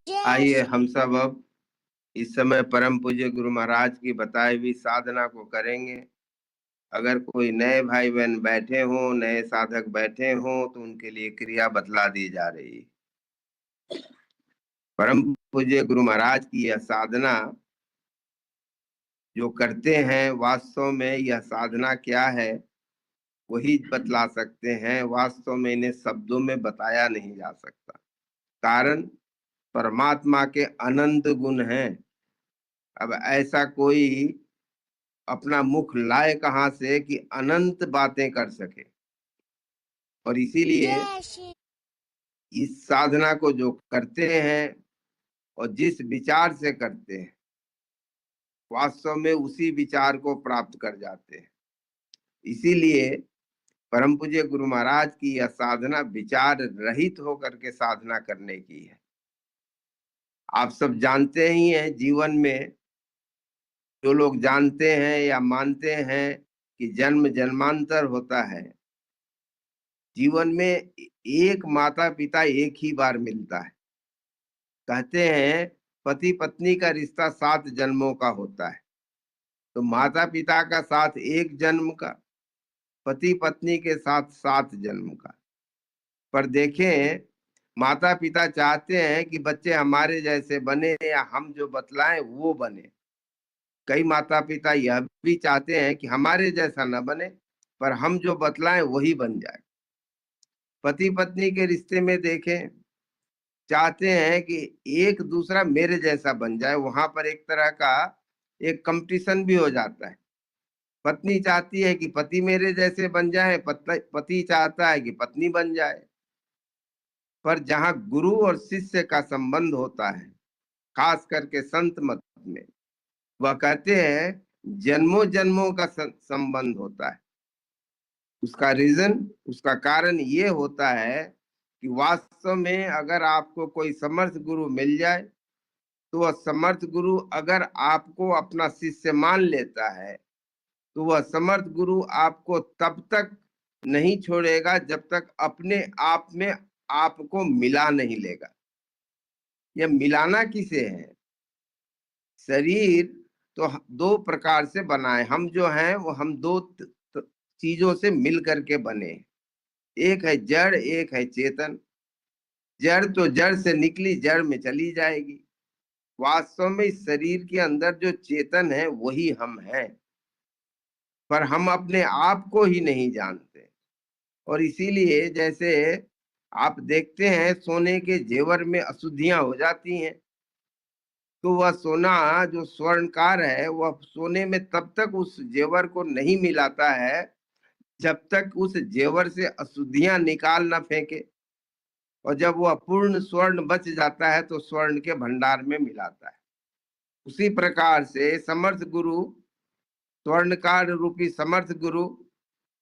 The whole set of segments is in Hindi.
आइए हम सब अब इस समय परम पूज्य गुरु महाराज की बताई हुई साधना को करेंगे। अगर कोई नए भाई बहन बैठे हों, नए साधक बैठे हों, तो उनके लिए क्रिया बतला दी जा रही है। परम पूज्य गुरु महाराज की यह साधना जो करते हैं, वास्तव में यह साधना क्या है वही बतला सकते हैं। वास्तव में इन्हें शब्दों में बताया नहीं जा सकता। कारण परमात्मा के अनंत गुण हैं। अब ऐसा कोई अपना मुख लाए कहां से कि अनंत बातें कर सके। और इसीलिए इस साधना को जो करते हैं और जिस विचार से करते हैं, वास्तव में उसी विचार को प्राप्त कर जाते हैं। इसीलिए परम पूज्य गुरु महाराज की यह साधना विचार रहित होकर के साधना करने की है। आप सब जानते ही हैं, जीवन में जो लोग जानते हैं या मानते हैं कि जन्म जन्मांतर होता है, जीवन में एक माता पिता एक ही बार मिलता है। कहते हैं पति पत्नी का रिश्ता 7 जन्मों का होता है। तो माता पिता का साथ 1 जन्म का, पति पत्नी के साथ 7 जन्म का। पर देखें, माता पिता चाहते हैं कि बच्चे हमारे जैसे बने या हम जो बतलाएं वो बने। कई माता पिता यह भी चाहते हैं कि हमारे जैसा न बने, पर हम जो बतलाएं वही बन जाए। पति पत्नी के रिश्ते में देखें, चाहते हैं कि एक दूसरा मेरे जैसा बन जाए। वहां पर एक तरह का एक कंपटीशन भी हो जाता है। पत्नी चाहती है कि पति मेरे जैसे बन जाए, पति चाहता है कि पत्नी बन जाए। पर जहां गुरु और शिष्य का संबंध होता है, खास करके संत मत में, वह कहते हैं जन्मों जन्मों का संबंध होता है। उसका रीजन, उसका कारण ये होता है कि वास्तव में अगर आपको कोई समर्थ गुरु मिल जाए, तो वह समर्थ गुरु अगर आपको अपना शिष्य मान लेता है, तो वह समर्थ गुरु आपको तब तक नहीं छोड़ेगा जब तक अपने आप में आपको मिला नहीं लेगा। यह मिलाना किसे है? शरीर तो 2 प्रकार से बना है। हम जो हैं वो हम 2 चीजों से मिल करके बने। एक है जड़, एक है चेतन। जड़ तो जड़ से निकली, जड़ में चली जाएगी। वास्तव में इस शरीर के अंदर जो चेतन है वही हम हैं, पर हम अपने आप को ही नहीं जानते। और इसीलिए जैसे आप देखते हैं सोने के जेवर में अशुद्धियां हो जाती हैं, तो वह सोना जो स्वर्णकार है वह सोने में तब तक उस जेवर को नहीं मिलाता है जब तक उस जेवर से अशुद्धियां निकाल न फेंके। और जब वह पूर्ण स्वर्ण बच जाता है तो स्वर्ण के भंडार में मिलाता है। उसी प्रकार से समर्थ गुरु, स्वर्णकार रूपी समर्थ गुरु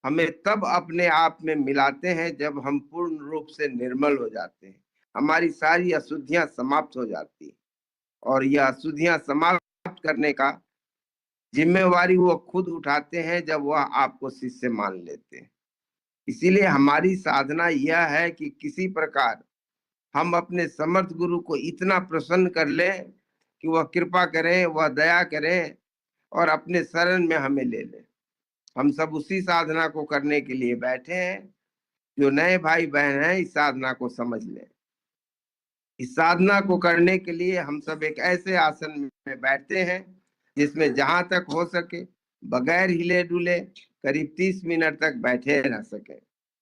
हमें तब अपने आप में मिलाते हैं जब हम पूर्ण रूप से निर्मल हो जाते हैं। हमारी सारी अशुद्धियां समाप्त हो जाती हैं। और यह अशुद्धियां समाप्त करने का जिम्मेवारी वो खुद उठाते हैं जब वह आपको शिष्य मान लेते हैं। इसीलिए हमारी साधना यह है कि किसी प्रकार हम अपने समर्थ गुरु को इतना प्रसन्न कर लें कि वह कृपा करें, वह दया करें और अपने शरण में हमें ले लें। हम सब उसी साधना को करने के लिए बैठे हैं। जो नए भाई बहन हैं इस साधना को समझ लें। इस साधना को करने के लिए हम सब एक ऐसे आसन में बैठते हैं जिसमें जहां तक हो सके बगैर हिले डुले करीब 30 मिनट तक बैठे रह सके।